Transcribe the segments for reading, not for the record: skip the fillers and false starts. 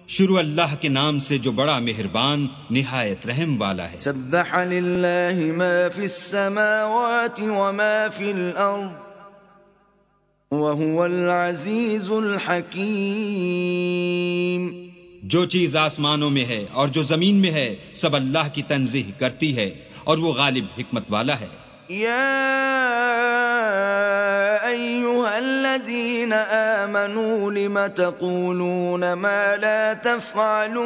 شروع اللہ کے نام سے جو بڑا مہربان نہایت رحم والا ہے۔ سبح للہ ما فی السماوات وما فی الارض وهو العزیز الحکیم۔ جو چیز آسمانوں میں ہے اور جو زمین میں ہے سب اللہ کی تنزیہ کرتی ہے اور وہ غالب حکمت والا ہے۔ یا ایھا الذین آمنوا لم تقولون ما لا تفعلون۔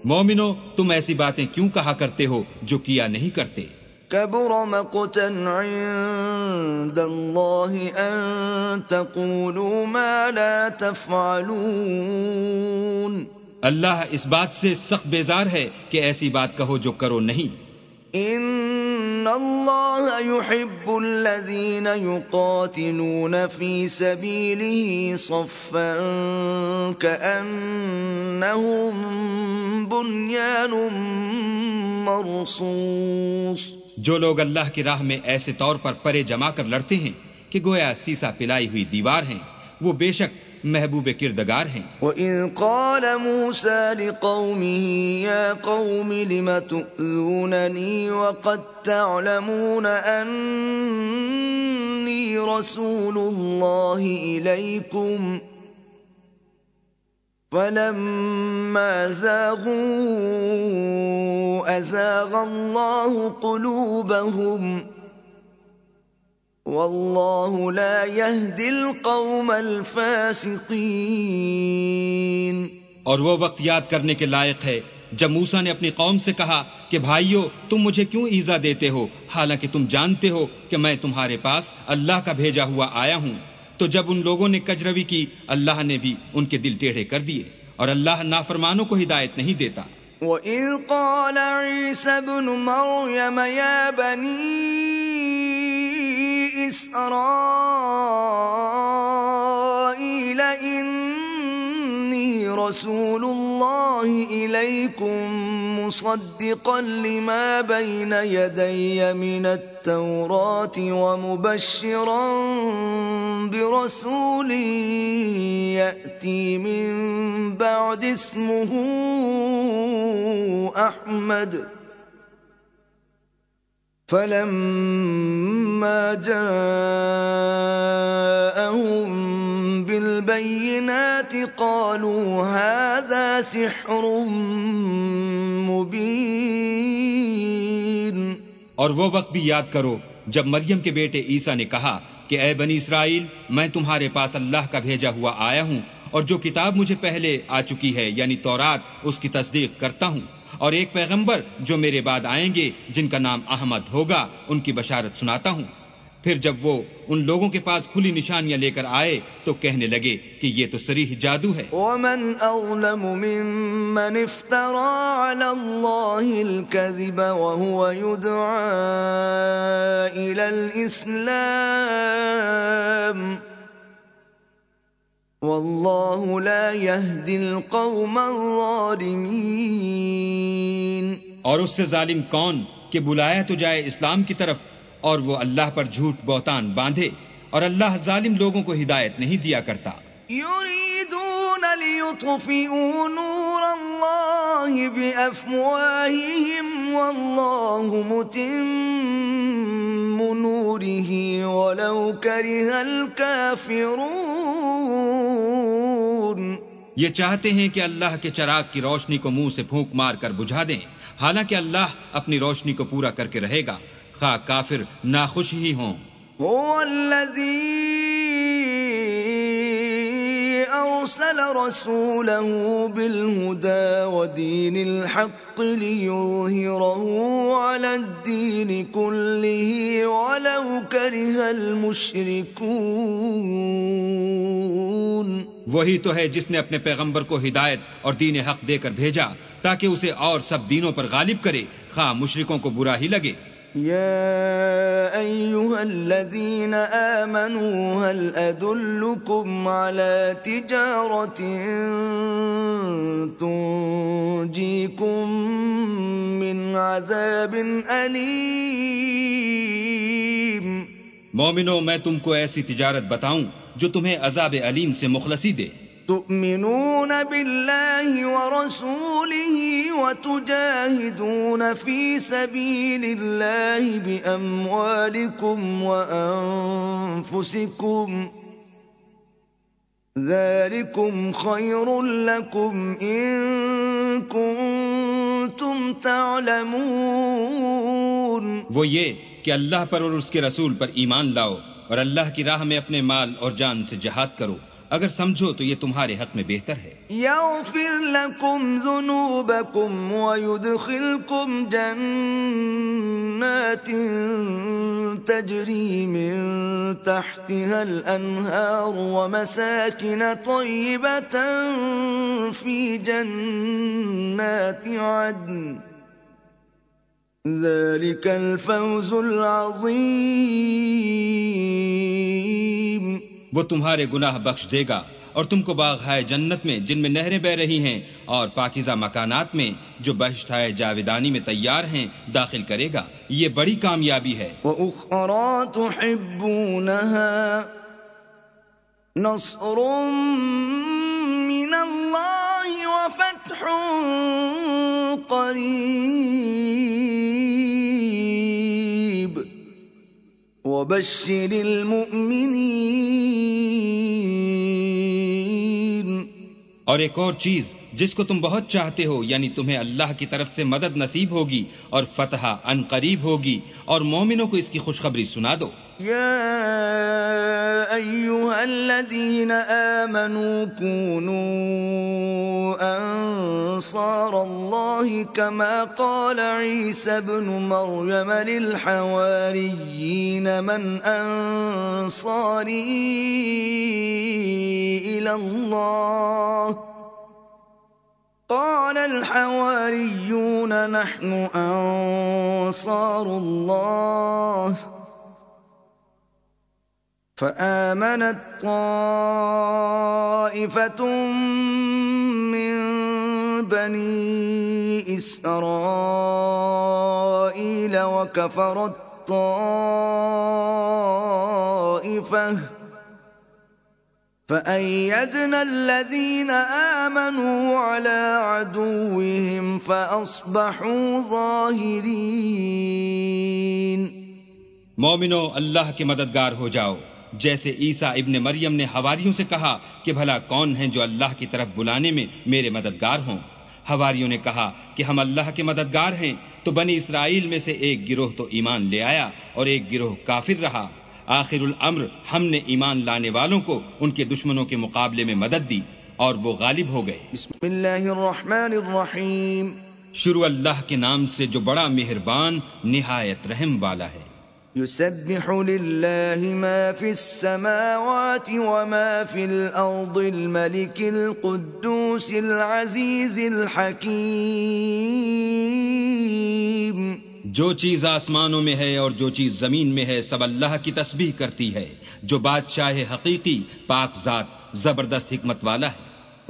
مومنو تم ایسی باتیں کیوں کہا کرتے ہو جو کیا نہیں کرتے؟ کبر مقتا عند اللہ ان تقولوا ما لا تفعلون۔ اللہ اس بات سے سخت بیزار ہے کہ ایسی بات کہو جو کرو نہیں۔ ان اللہ يحب الذین یقاتلون فی سبیلہ صفا کأنہم بنیان مرصوص۔ جو لوگ اللہ کی راہ میں ایسے طور پر پرے جما کر لڑتے ہیں کہ گویا سیسا پلائی ہوئی دیوار ہیں، وہ بے شک محبوب کردگار ہیں۔ وَإِذْ قَالَ مُوسَى لِقَوْمِهِ يَا قَوْمِ لِمَ تُؤْذُونَنِي وَقَدْ تَعْلَمُونَ أَنِّي رَسُولُ اللَّهِ إِلَيْكُمْ فَلَمَّا زَاغُوا أَزَاغَ اللَّهُ قُلُوبَهُمْ واللہ لا یہدی القوم الفاسقین۔ اور وہ وقت یاد کرنے کے لائق ہے جب موسیٰ نے اپنی قوم سے کہا کہ بھائیو تم مجھے کیوں ایذا دیتے ہو حالانکہ تم جانتے ہو کہ میں تمہارے پاس اللہ کا بھیجا ہوا آیا ہوں۔ تو جب ان لوگوں نے کجروی کی اللہ نے بھی ان کے دل ٹیڑھے کر دیے، اور اللہ نافرمانوں کو ہدایت نہیں دیتا۔ وَإِذْ قَالَ عِيسَى ابْنُ مَرْيَمَ يَا بَنِي إسرائيل إني رسول الله إليكم مصدقا لما بين يدي من التوراة ومبشرا برسول يأتي من بعد اسمه أحمد فلما جاءهم بالبينات قالوا هذا سحر مبين۔ اور وہ وقت بھی یاد کرو جب مریم کے بیٹے عیسیٰ نے کہا کہ اے بنی اسرائیل میں تمہارے پاس اللہ کا بھیجا ہوا آیا ہوں، اور جو کتاب مجھے پہلے آ چکی ہے یعنی تورات اس کی تصدیق کرتا ہوں، اور ایک پیغمبر جو میرے بعد آئیں گے جن کا نام احمد ہوگا ان کی بشارت سناتا ہوں۔ پھر جب وہ ان لوگوں کے پاس کھلی نشانیاں لے کر آئے تو کہنے لگے کہ یہ تو صریح جادو ہے۔ ومن اظلم ممن افترى على الله الكذب وهو يدعى الى الاسلام واللہ لا یہدی القوم الظالمین۔ اور اس سے ظالم کون کہ بلایا تو جائے اسلام کی طرف اور وہ اللہ پر جھوٹ بہتان باندھے، اور اللہ ظالم لوگوں کو ہدایت نہیں دیا کرتا۔ یریدون لیطفئوا نور اللہ بافواہہم واللہ متم نورہ ولو کرہ الکافرون۔ یہ چاہتے ہیں کہ اللہ کے چراغ کی روشنی کو منہ سے پھونک مار کر بجھا دیں، حالانکہ اللہ اپنی روشنی کو پورا کر کے رہے گا، خواہ کافر ناخوش ہی ہوں۔ هو الذی ارسل رسوله بالهدى ودين الحق ليظهره على الدين كله ولو كره المشركون۔ وہی تو ہے جس نے اپنے پیغمبر کو ہدایت اور دین حق دے کر بھیجا تاکہ اسے اور سب دینوں پر غالب کرے، خواہ مشرکوں کو برا ہی لگے۔ يا أيها الذين آمنوا هل أدلكم على تجارة تنجيكم من عذاب أليم۔ مومنو میں تم کو ایسی تجارت بتاؤں جو تمہیں عذاب علیم سے مخلصی دے۔ تؤمنون بالله ورسوله وتجاهدون في سبيل الله بأموالكم وأنفسكم ذلكم خير لكم إن كنتم تعلمون. وہ یہ کہ اللہ پر اور اس کے رسول پر ایمان لاؤ اور اللہ کی راہ میں اپنے مال اور جان سے جہاد کرو، اگر سمجھو تو یہ تمہارے حق میں بہتر ہے. يغفر لكم ذنوبكم ويدخلكم جنات تجري من تحتها الأنهار ومساكن طيبة في جنات عدن ذلك الفوز العظيم. وہ تمہارے گناہ بخش دے گا اور تم کو باغ ہائے جنت میں جن میں نہریں بہ رہی ہیں اور پاکیزہ مکانات میں جو بہشت ہائے جاودانی میں تیار ہیں داخل کرے گا. یہ بڑی کامیابی ہے. وَأُخْرَى تُحِبُّونَهَا نَصْرٌ مِّنَ اللَّهِ وَفَتْحٌ قَرِيبٌ وَبَشِّرِ الْمُؤْمِنِينَ. اور ایک اور چیز جس کو تم بہت چاہتے ہو، یعنی تمہیں اللہ کی طرف سے مدد نصیب ہوگی اور فتح ان قریب ہوگی، اور مومنوں کو اس کی خوشخبری سنا دو. يا أيها الذين آمنوا كونوا أنصار الله كما قال عيسى ابن مريم للحواريين من أنصاري إلى الله قال الحواريون نحن أنصار الله فآمنت طائفة من بني إسرائيل وكفرت طائفة فأيدنا الذين آمنوا على عدوهم فأصبحوا ظاهرين. مومنو اللہ کے مددگار ہو جاؤ، جیسے عیسیٰ ابن مریم نے حواریوں سے کہا کہ بھلا کون ہیں جو اللہ کی طرف بلانے میں میرے مددگار ہوں. حواریوں نے کہا کہ ہم اللہ کے مددگار ہیں، تو بنی اسرائیل میں سے ایک گروہ تو ایمان لے آیا اور ایک گروہ کافر رہا. آخر الامر ہم نے ایمان لانے والوں کو ان کے دشمنوں کے مقابلے میں مدد دی اور وہ غالب ہو گئے. بسم اللہ الرحمن الرحیم. شروع اللہ کے نام سے جو بڑا مہربان نہایت رحم والا ہے. يسبح لله ما في السماوات وما في الأرض الملك القدوس العزيز الحكيم. جو چیز آسمانوں میں ہے اور جو چیز زمین میں ہے سب اللہ کی تسبیح کرتی ہے، جو بادشاہ حقیقی پاک ذات زبردست حکمت والا ہے.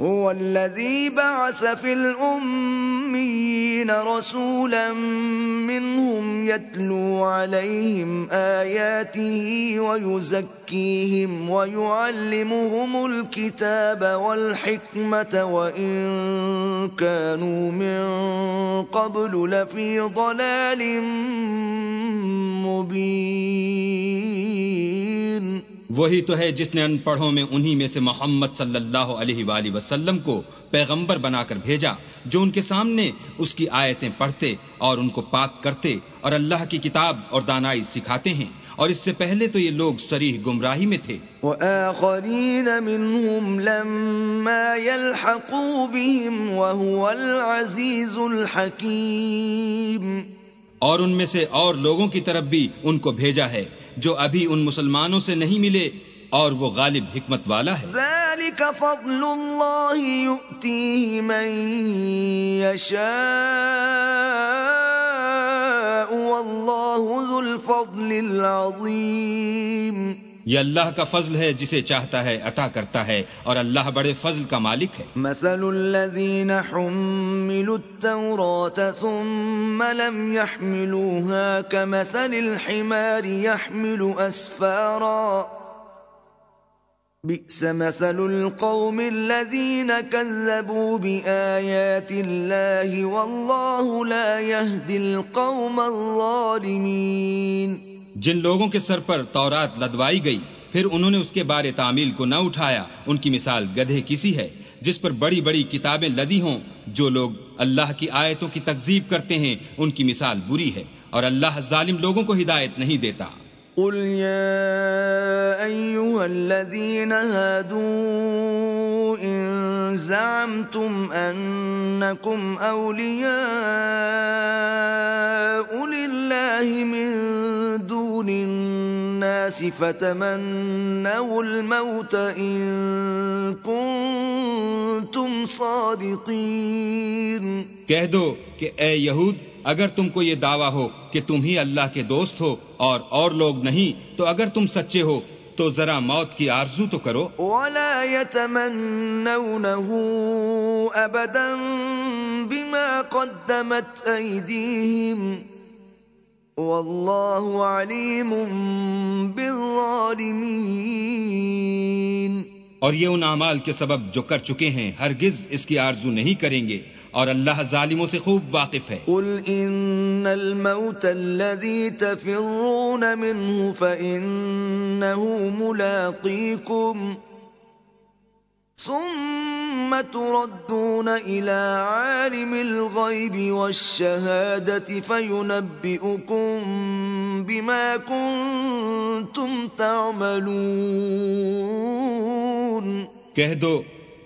هو الذي بعث في الأميين رسولا منهم يتلو عليهم آياته ويزكيهم ويعلمهم الكتاب والحكمة وإن كانوا من قبل لفي ضلال مبين. وہی تو ہے جس نے ان پڑھوں میں انہی میں سے محمد صلی اللہ علیہ وآلہ وسلم کو پیغمبر بنا کر بھیجا، جو ان کے سامنے اس کی آیتیں پڑھتے اور ان کو پاک کرتے اور اللہ کی کتاب اور دانائی سکھاتے ہیں، اور اس سے پہلے تو یہ لوگ صریح گمراہی میں تھے. وآخرین منهم لما يلحقوا بهم وهو العزیز الحکیم. اور ان میں سے اور لوگوں کی طرف بھی ان کو بھیجا ہے جو ابھی ان مسلمانوں سے نہیں ملے، اور وہ غالب حکمت والا ہے. ذلك فضل اللہ یؤتیہ من یشاء واللہ ذو الفضل العظیم. یہ اللہ کا فضل ہے، جسے چاہتا ہے عطا کرتا ہے، اور اللہ بڑے فضل کا مالک ہے. مثل الذین حملوا التوراة ثم لم يحملوها كمثل الحمار يحمل أسفارا بئس مثل القوم الذين كذبوا بآيات الله والله لا يهدي القوم الظالمين۔ جن لوگوں کے سر پر تورات لدوائی گئی پھر انہوں نے اس کے بارے تعمیل کو نہ اٹھایا، ان کی مثال گدھے کسی ہے جس پر بڑی بڑی کتابیں لدی ہوں۔ جو لوگ اللہ کی آیتوں کی تکذیب کرتے ہیں ان کی مثال بری ہے، اور اللہ ظالم لوگوں کو ہدایت نہیں دیتا۔ قل يا أيها الذين هادوا إن زعمتم أنكم أولياء لله من دون الناس فتمنوا الموت إن كنتم صادقين۔ کہہ دو کہ اے یہود، اگر تم کو یہ دعویٰ ہو کہ تم ہی اللہ کے دوست ہو اور لوگ نہیں، تو اگر تم سچے ہو تو ذرا موت کی آرزو تو کرو۔ ولا يتمنونه أبدا بما قدمت أيديهم والله عليم بالظالمين۔ اور یہ ان اعمال کے سبب جو کر چکے ہیں ہرگز اس کی آرزو نہیں کریں گے، اور اللہ ظالموں سے خوب واقف ہے۔ قل ان الموت الذي تفرون منه فإنه ملاقيكم ثم تردون إلى عالم الغيب والشهادة فينبئكم بما كنتم تعملون۔ کہہ دو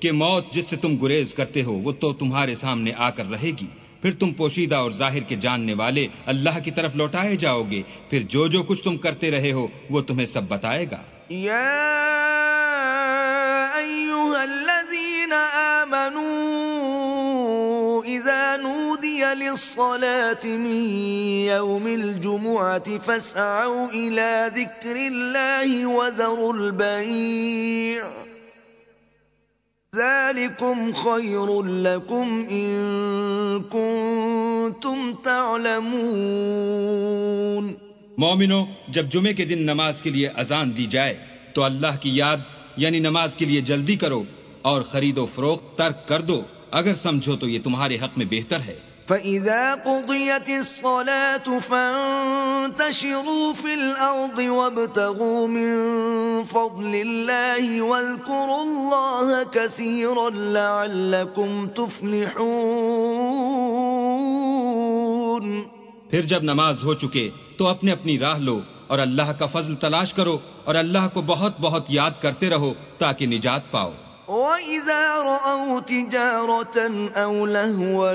کہ موت جس سے تم گریز کرتے ہو وہ تو تمہارے سامنے آ کر رہے گی، پھر تم پوشیدہ اور ظاہر کے جاننے والے اللہ کی طرف لوٹائے جاؤ گے، پھر جو کچھ تم کرتے رہے ہو وہ تمہیں سب بتائے گا۔ یا ایھا الذین آمنوا اذا نودی للصلاة من یوم الجمعة فاسعوا الى ذکر اللہ وذروا البیع ذالکم خیر لکم ان کنتم تعلمون۔ مومنو، جب جمعے کے دن نماز کے لیے اذان دی جائے تو اللہ کی یاد یعنی نماز کے لیے جلدی کرو اور خرید و فروخت ترک کر دو اگر سمجھو تو یہ تمہارے حق میں بہتر ہے۔ فَإِذَا قُضِيَتِ الصَّلَاةُ فَانتَشِرُوا فِي الْأَرْضِ وَابْتَغُوا مِن فَضْلِ اللَّهِ وَاذْكُرُوا اللَّهَ كَثِيرًا لَعَلَّكُمْ تُفْلِحُونَ۔ پھر جب نماز ہو چکے تو اپنی اپنی راہ لو اور اللہ کا فضل تلاش کرو اور اللہ کو بہت بہت یاد کرتے رہو تاکہ نجات پاؤ۔ وَإِذَا رَأَوْا تِجَارَةً أَوْ لَهْوًا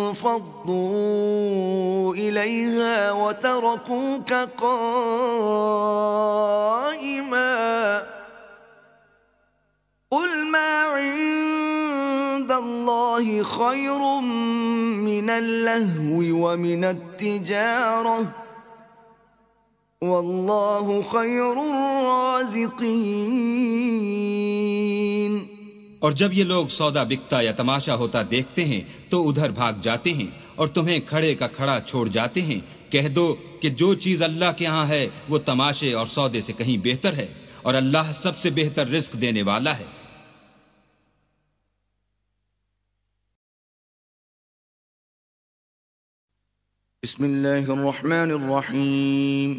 انفَضُّوا إِلَيْهَا وَتَرَكُوكَ قَائِمًا قُلْ مَا عِندَ اللَّهِ خَيْرٌ مِّنَ اللَّهْوِ وَمِنَ التِّجَارَةِ وَاللَّهُ خَيْرُ الرَّازِقِينَ۔ اور جب یہ لوگ سودا بکتا یا تماشا ہوتا دیکھتے ہیں تو ادھر بھاگ جاتے ہیں اور تمہیں کھڑے کا کھڑا چھوڑ جاتے ہیں۔ کہہ دو کہ جو چیز اللہ کے ہاں ہے وہ تماشے اور سودے سے کہیں بہتر ہے، اور اللہ سب سے بہتر رزق دینے والا ہے۔ بسم اللہ الرحمن الرحیم۔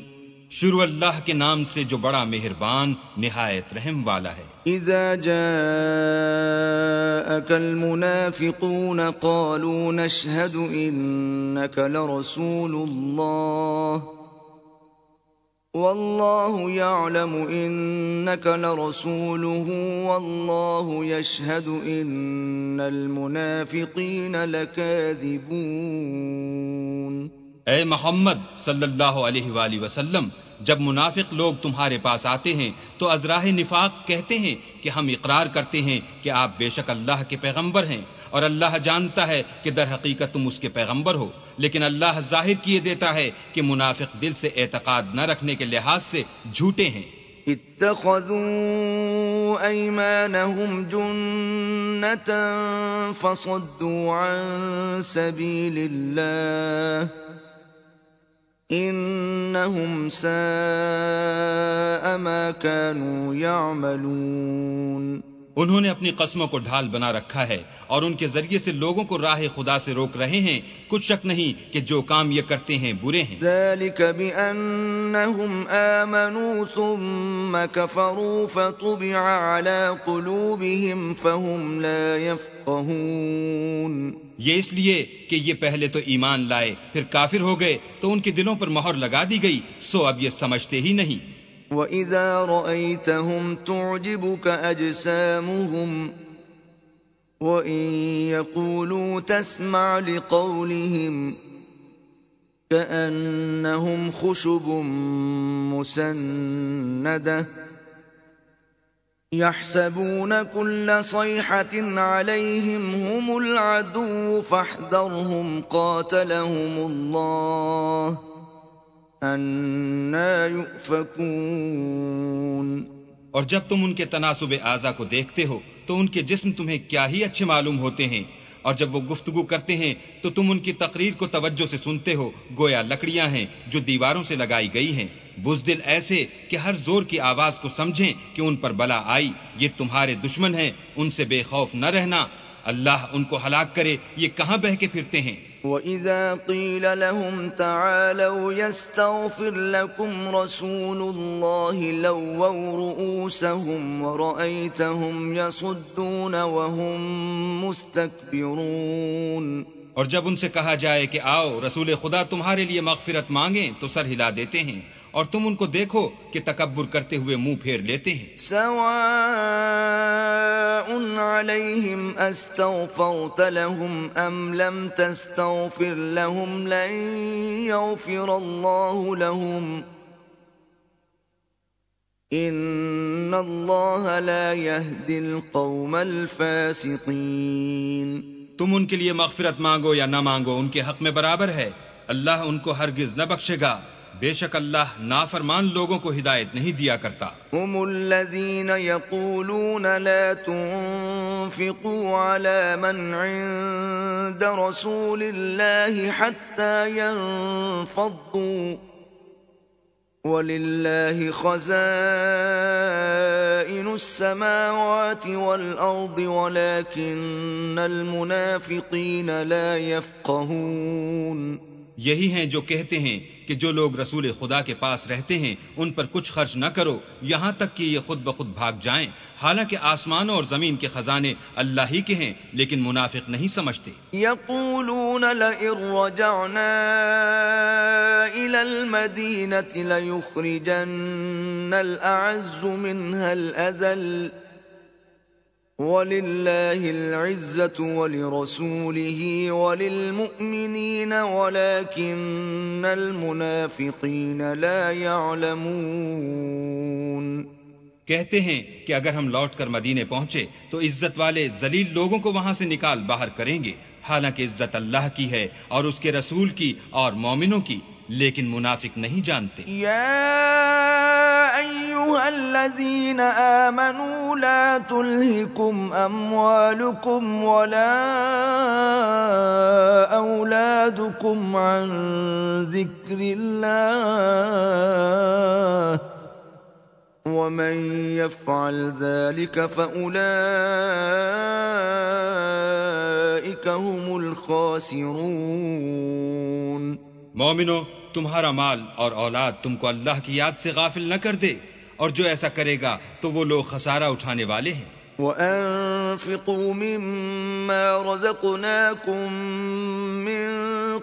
شروع اللہ کے نام سے جو بڑا مہربان نہایت رحم والا ہے۔ اذا جاءك المنافقون قالوا نشهد انك لرسول الله والله يعلم انك لرسوله والله يشهد ان المنافقين لكاذبون۔ اے محمد صلی اللہ علیہ وآلہ وسلم، جب منافق لوگ تمہارے پاس آتے ہیں تو ازراہ نفاق کہتے ہیں کہ ہم اقرار کرتے ہیں کہ آپ بے شک اللہ کے پیغمبر ہیں، اور اللہ جانتا ہے کہ در حقیقت تم اس کے پیغمبر ہو، لیکن اللہ ظاہر کیے دیتا ہے کہ منافق دل سے اعتقاد نہ رکھنے کے لحاظ سے جھوٹے ہیں۔ اتخذوا ایمانهم جنة فصدوا عن سبیل اللہ إنهم ساء ما كانوا يعملون. انہوں نے اپنی قسموں کو ڈھال بنا رکھا ہے اور ان کے ذریعے سے لوگوں کو راہ خدا سے روک رہے ہیں. کچھ شک نہیں کہ جو کام یہ کرتے ہیں برے ہیں. ذلك بأنهم آمنوا ثم كفروا فطبع على قلوبهم فهم لا يفقهون. یہ اس لیے کہ یہ پہلے تو ایمان لائے پھر کافر ہو گئے تو ان کے دلوں پر مہر لگا دی گئی، سو اب یہ سمجھتے ہی نہیں. وَإِذَا رَأَيْتَهُمْ تُعْجِبُكَ أَجْسَامُهُمْ وَإِنْ يَقُولُوا تَسْمَعْ لِقَوْلِهِمْ كَأَنَّهُمْ خُشُبٌ مُّسَنَّدَةٌ يَحْسَبُونَ كُلَّ صَيْحَةٍ عَلَيْهِمْ هُمُ الْعَدُوُّ فَاحْذَرْهُمْ قَاتَلَهُمُ اللَّهُ اَنَّا يُؤْفَكُونَ. اور جب تم ان کے تناسب اعضا کو دیکھتے ہو تو ان کے جسم تمہیں کیا ہی اچھے معلوم ہوتے ہیں، اور جب وہ گفتگو کرتے ہیں تو تم ان کی تقریر کو توجہ سے سنتے ہو گویا لکڑیاں ہیں جو دیواروں سے لگائی گئی ہیں. بزدل ایسے کہ ہر زور کی آواز کو سمجھیں کہ ان پر بلا آئی. یہ تمہارے دشمن ہیں، ان سے بے خوف نہ رہنا. اللہ ان کو ہلاک کرے، یہ کہاں بہہ کے پھرتے ہیں. وَإِذَا قِيلَ لَهُمْ تَعَالَوْا يَسْتَغْفِرْ لَكُمْ رَسُولُ اللَّهِ لَوَّوْا رُؤُوسَهُمْ وَرَأَيْتَهُمْ يَصُدُّونَ وَهُمْ مُسْتَكْبِرُونَ. اور جب ان سے کہا جائے کہ آؤ رسول خدا تمہارے لیے مغفرت مانگیں تو سر ہلا دیتے ہیں، اور تم ان کو دیکھو کہ تکبر کرتے ہوئے منہ پھیر لیتے ہیں. سواء علیہم استغفرت لهم ام لم تستغفر لهم لن یغفر اللہ لهم ان اللہ لا يهدی القوم الفاسقین. تم ان کے لیے مغفرت مانگو یا نہ مانگو ان کے حق میں برابر ہے، اللہ ان کو ہرگز نہ بخشے گا. بے شک اللہ نافرمان لوگوں کو ہدایت نہیں دیا کرتا. هم الذين يقولون لا تنفقوا على من عند رسول الله حتى ينفضوا ولله خزائن السماوات والأرض ولكن المنافقين لا يفقهون. یہی ہیں جو کہتے ہیں کہ جو لوگ رسول خدا کے پاس رہتے ہیں ان پر کچھ خرچ نہ کرو یہاں تک کہ یہ خود بخود بھاگ جائیں، حالانکہ آسمانوں اور زمین کے خزانے اللہ ہی کے ہیں، لیکن منافق نہیں سمجھتے. یقولون لئن رجعنا الى المدینة لیخرجن الاعز منها الاذل وَلِلَّهِ الْعِزَّةُ وَلِرَسُولِهِ وَلِلْمُؤْمِنِينَ وَلَكِنَّ الْمُنَافِقِينَ لَا يَعْلَمُونَ. کہتے ہیں کہ اگر ہم لوٹ کر مدینے پہنچے تو عزت والے ذلیل لوگوں کو وہاں سے نکال باہر کریں گے، حالانکہ عزت اللہ کی ہے اور اس کے رسول کی اور مومنوں کی، لیکن منافق نہیں جانتے. یا ایھا الذین آمنوا لا تلہکم اموالکم ولا اولادکم عن ذکر اللہ ومن يفعل ذلك فأولئك هم الخاسرون. مومنو، تمہارا مال اور اولاد تم کو اللہ کی یاد سے غافل نہ کر دے، اور جو ایسا کرے گا تو وہ لوگ خسارہ اٹھانے والے ہیں. وَأَنفِقُوا مِمَّا رَزَقْنَاكُم مِّن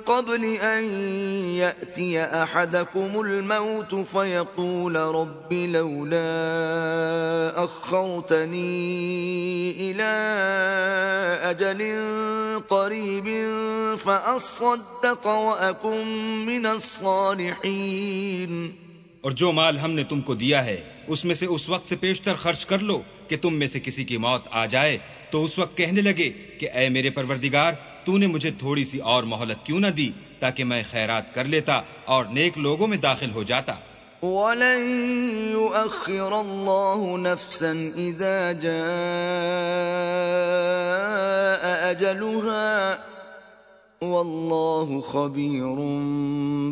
قَبْلِ أَن يَأْتِيَ أَحَدَكُمُ الْمَوْتُ فَيَقُولَ رَبِّ لَوْلَا أَخَّرْتَنِي إِلَىٰ أَجَلٍ قَرِيبٍ فَأَصَّدَّقَ وَأَكُن مِّنَ الصَّالِحِينَ. اور جو مال ہم نے تم کو دیا ہے اس میں سے اس وقت سے پیشتر خرچ کر لو کہ تم میں سے کسی کی موت آ جائے تو اس وقت کہنے لگے کہ اے میرے پروردگار، تو نے مجھے تھوڑی سی اور مہلت کیوں نہ دی تاکہ میں خیرات کر لیتا اور نیک لوگوں میں داخل ہو جاتا. وَلَن يُؤَخِّرَ اللَّهُ نَفْسًا إِذَا جَاءَ أَجَلُهَا واللہ خبیر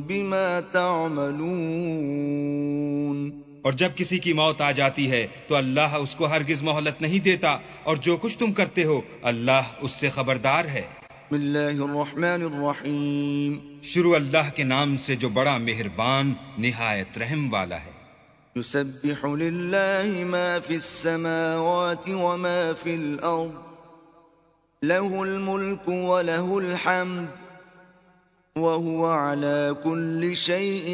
بما تعملون۔ اور جب کسی کی موت آ جاتی ہے تو اللہ اس کو ہرگز مہلت نہیں دیتا، اور جو کچھ تم کرتے ہو اللہ اس سے خبردار ہے۔ بسم اللہ الرحمن الرحیم۔ شروع اللہ کے نام سے جو بڑا مہربان نہایت رحم والا ہے۔ یسبح للہ ما فی السماوات وما فی الارض له الملک وله الحمد وهو على كل شيء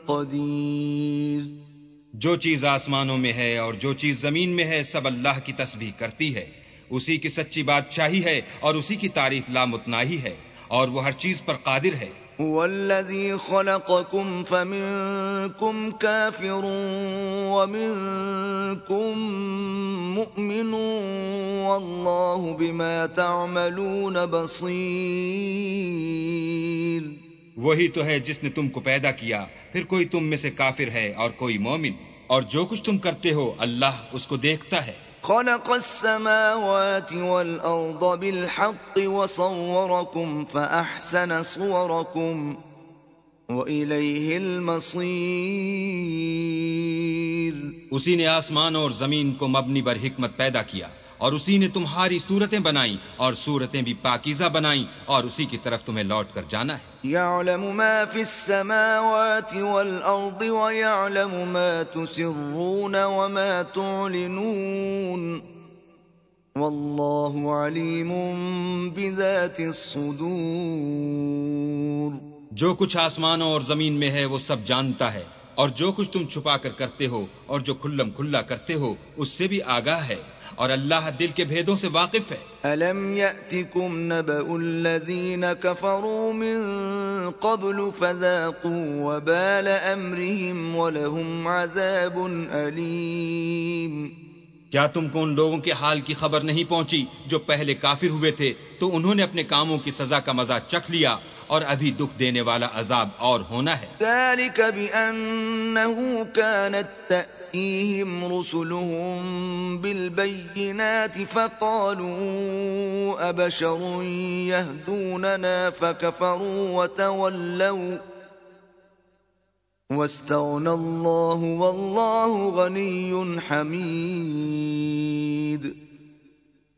قدیر۔ جو چیز آسمانوں میں ہے اور جو چیز زمین میں ہے سب اللہ کی تسبیح کرتی ہے، اسی کی سچی بادشاہی ہے اور اسی کی تعریف لامتناہی ہے، اور وہ ہر چیز پر قادر ہے۔ هو الذي خلقكم فمنكم كافر ومنكم مؤمن والله بما تعملون بصير۔ وہی تو ہے جس نے تم کو پیدا کیا، پھر کوئی تم میں سے کافر ہے اور کوئی مومن، اور جو کچھ تم کرتے ہو اللہ اس کو دیکھتا ہے۔ خلق السماوات والأرض بالحق وصوركم فأحسن صوركم وإليه المصير۔ اسی نے آسمان اور زمین کو مبنی بر حکمت پیدا کیا، اور اسی نے تمہاری صورتیں بنائیں اور صورتیں بھی پاکیزہ بنائیں، اور اسی کی طرف تمہیں لوٹ کر جانا ہے۔ يعلم ما في السماوات والأرض ويعلم ما تسرون وما تعلنون والله عليم بذات الصدور۔ جو کچھ آسمانوں اور زمین میں ہے وہ سب جانتا ہے، اور جو کچھ تم چھپا کر کرتے ہو اور جو کھلم کھلا کرتے ہو اس سے بھی آگاہ ہے، اور اللہ دل کے بھیدوں سے واقف ہے۔ أَلَمْ يَأْتِكُمْ نَبَأُ الَّذِينَ كَفَرُوا مِن قَبْلُ فَذَاقُوا وَبَالَ أَمْرِهِمْ وَلَهُمْ عَذَابٌ أَلِيمٌ۔ کیا تم کو ان لوگوں کے حال کی خبر نہیں پہنچی جو پہلے کافر ہوئے تھے، تو انہوں نے اپنے کاموں کی سزا کا مزہ چکھ لیا، اور ابھی دکھ دینے والا عذاب اور ہونا ہے۔ ذَلِكَ بِأَنَّهُ كَانَتْ تَأْتِيهِمْ رُسُلُهُم بِالْبَيِّنَاتِ فَقَالُوا أَبَشَرٌ يَهْدُونَنَا فَكَفَرُوا وَتَوَلَّوْا وَاسْتَغْنَى اللَّهُ وَاللَّهُ غَنِيٌّ حَمِيدٌ۔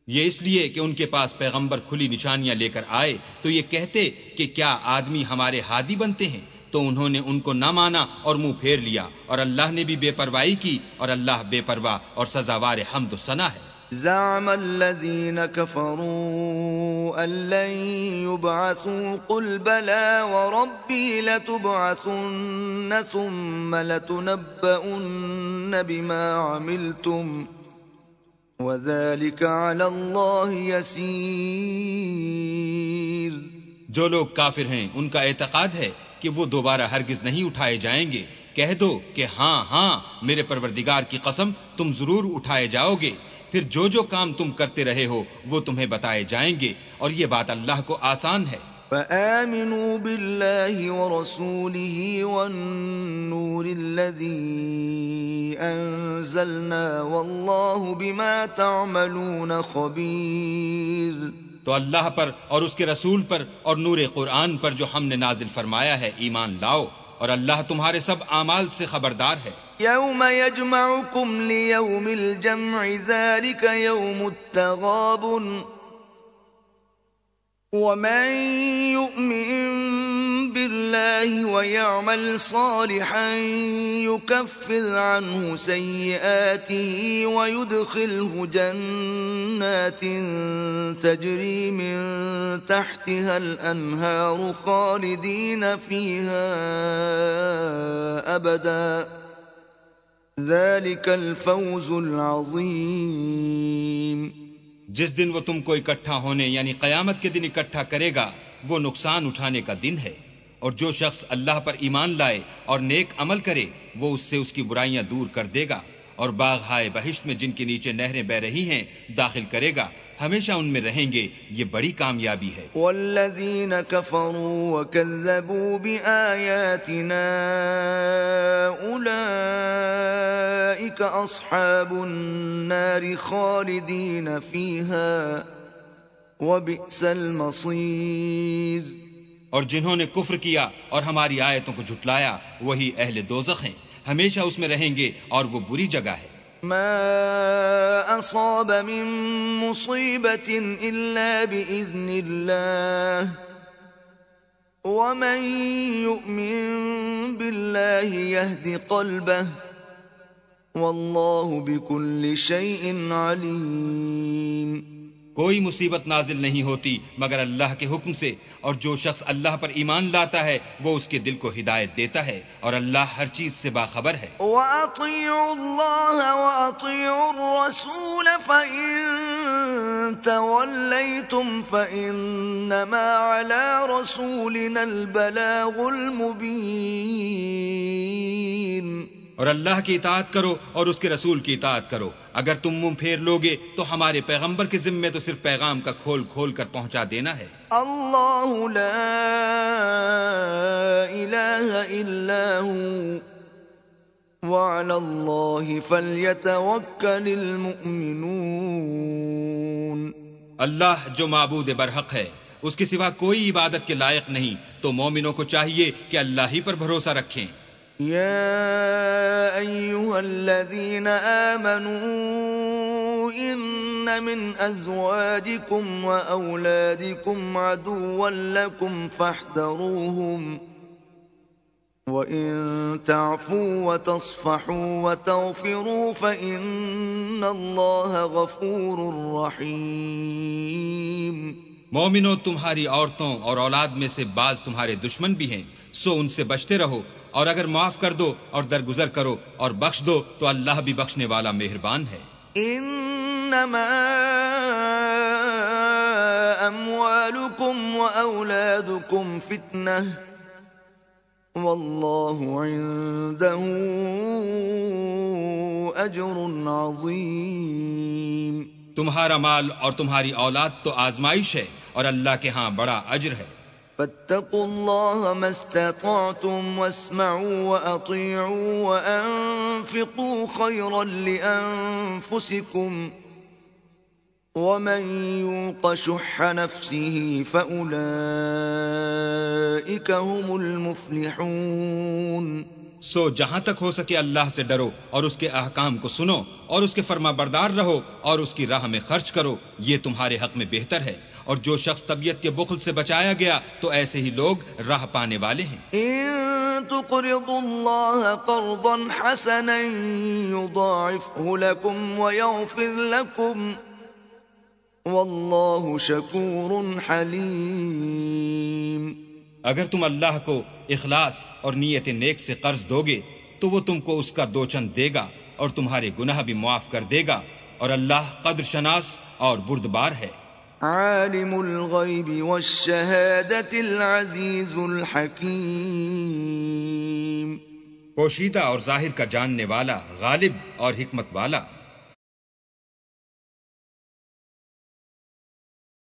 یہ اس لیے کہ ان کے پاس پیغمبر کھلی نشانیاں لے کر آئے تو یہ کہتے کہ کیا آدمی ہمارے ہادی بنتے ہیں، تو انہوں نے ان کو نہ مانا اور منہ پھیر لیا، اور اللہ نے بھی بے پرواہی کی، اور اللہ بے پرواہ اور سزاوار حمد و ثنا ہے۔ زعم الذين كفروا أن لن يبعثوا قل بلى وربي لتبعثن ثم لتنبؤن بما عملتم وذلك على الله يسير۔ جو لوگ کافر ہیں ان کا اعتقاد ہے کہ وہ دوبارہ ہرگز نہیں اٹھائے جائیں گے۔ کہہ دو کہ ہاں ہاں میرے پروردگار کی قسم تم ضرور اٹھائے جاؤ گے، پھر جو جو کام تم کرتے رہے ہو وہ تمہیں بتائے جائیں گے، اور یہ بات اللہ کو آسان ہے۔ فآمنوا بالله ورسوله والنور الذي أنزلنا والله بما تعملون خبير۔ تو اللہ پر اور اس کے رسول پر اور نور قرآن پر جو ہم نے نازل فرمایا ہے ایمان لاؤ، اور اللہ تمہارے سب اعمال سے خبردار ہے۔ يوم يجمعكم ليوم الجمع ذلك يوم التغابن ومن يؤمن بالله ويعمل صالحا يكفر عنه سيئاته ويدخله جنات تجري من تحتها الأنهار خالدين فيها أبدا ذلك الفوز العظيم۔ جس دن وہ تم کو اکٹھا ہونے یعنی قیامت کے دن اکٹھا کرے گا وہ نقصان اٹھانے کا دن ہے، اور جو شخص اللہ پر ایمان لائے اور نیک عمل کرے وہ اس سے اس کی برائیاں دور کر دے گا، اور باغ ہائے بہشت میں جن کے نیچے نہریں بہ رہی ہیں داخل کرے گا، ہمیشہ ان میں رہیں گے، یہ بڑی کامیابی ہے۔ والذین کفروا وکذبوا بآیاتنا اولئک اصحاب النار خالدین فیہا وبئس المصیر. اور جنہوں نے کفر کیا اور ہماری آیتوں کو جھٹلایا وہی اہل دوزخ ہیں، ہمیشہ اس میں رہیں گے اور وہ بری جگہ ہے. ما اصاب من مصیبت الا باذن اللہ ومن یؤمن باللہ یہد قلبہ واللہ بکل شیء علیم. کوئی مصیبت نازل نہیں ہوتی مگر اللہ کے حکم سے، اور جو شخص اللہ پر ایمان لاتا ہے وہ اس کے دل کو ہدایت دیتا ہے، اور اللہ ہر چیز سے باخبر ہے. وَأَطِيعُوا اللَّهَ وَأَطِيعُوا الرَّسُولَ فَإِن تَوَلَّيْتُمْ فَإِنَّمَا عَلَى رَسُولِنَا الْبَلَاغُ الْمُبِينُ. اور اللہ کی اطاعت کرو اور اس کے رسول کی اطاعت کرو. اگر تم منہ پھیر لوگے تو ہمارے پیغمبر کے ذمے تو صرف پیغام کا کھول کھول کر پہنچا دینا ہے. اللہ لا الہ الا ہوا وعلی اللہ فلیتوکل المؤمنون. اللہ جو معبود برحق ہے، اس کے سوا کوئی عبادت کے لائق نہیں، تو مومنوں کو چاہیے کہ اللہ ہی پر بھروسہ رکھیں. يا أيها الذين آمنوا إن من أزواجكم وأولادكم عدوا لكم فاحذروهم وإن تعفوا وتصفحوا وتغفروا فإن الله غفور رحيم. مومنو، تمہاری عورتوں اور اولاد میں سے بعض تمہارے دشمن بھی ہیں، سو ان سے بچتے رہو، اور اگر معاف کر دو اور درگزر کرو اور بخش دو تو اللہ بھی بخشنے والا مہربان ہے. انما اموالکم واولادکم فتنہ واللہ عنده اجر عظیم. تمہارا مال اور تمہاری اولاد تو آزمائش ہے اور اللہ کے ہاں بڑا اجر ہے. فاتقوا الله ما استطعتم واسمعوا وأطيعوا وأنفقوا خيرا لأنفسكم ومن يوق شح نفسه فأولئك هم المفلحون. سو جہاں تک ہو سکے اللہ سے ڈرو اور اس کے احکام کو سنو اور اس کے فرما بردار رہو اور اس کی راہ میں خرچ کرو، یہ تمہارے حق میں بہتر ہے. اور جو شخص طبیعت کے بخل سے بچایا گیا تو ایسے ہی لوگ راہ پانے والے ہیں. ان تقرضوا الله قرضا حسنا يضاعفه لكم ويغفر لكم والله شكور حليم. اگر تم اللہ کو اخلاص اور نیت نیک سے قرض دوگے تو وہ تم کو اس کا دوچند دے گا اور تمہارے گناہ بھی معاف کر دے گا، اور اللہ قدر شناس اور بردبار ہے. عالم الغیب والشہادۃ العزیز الحکیم. پوشیدہ اور ظاہر کا جاننے والا، غالب اور حکمت والا.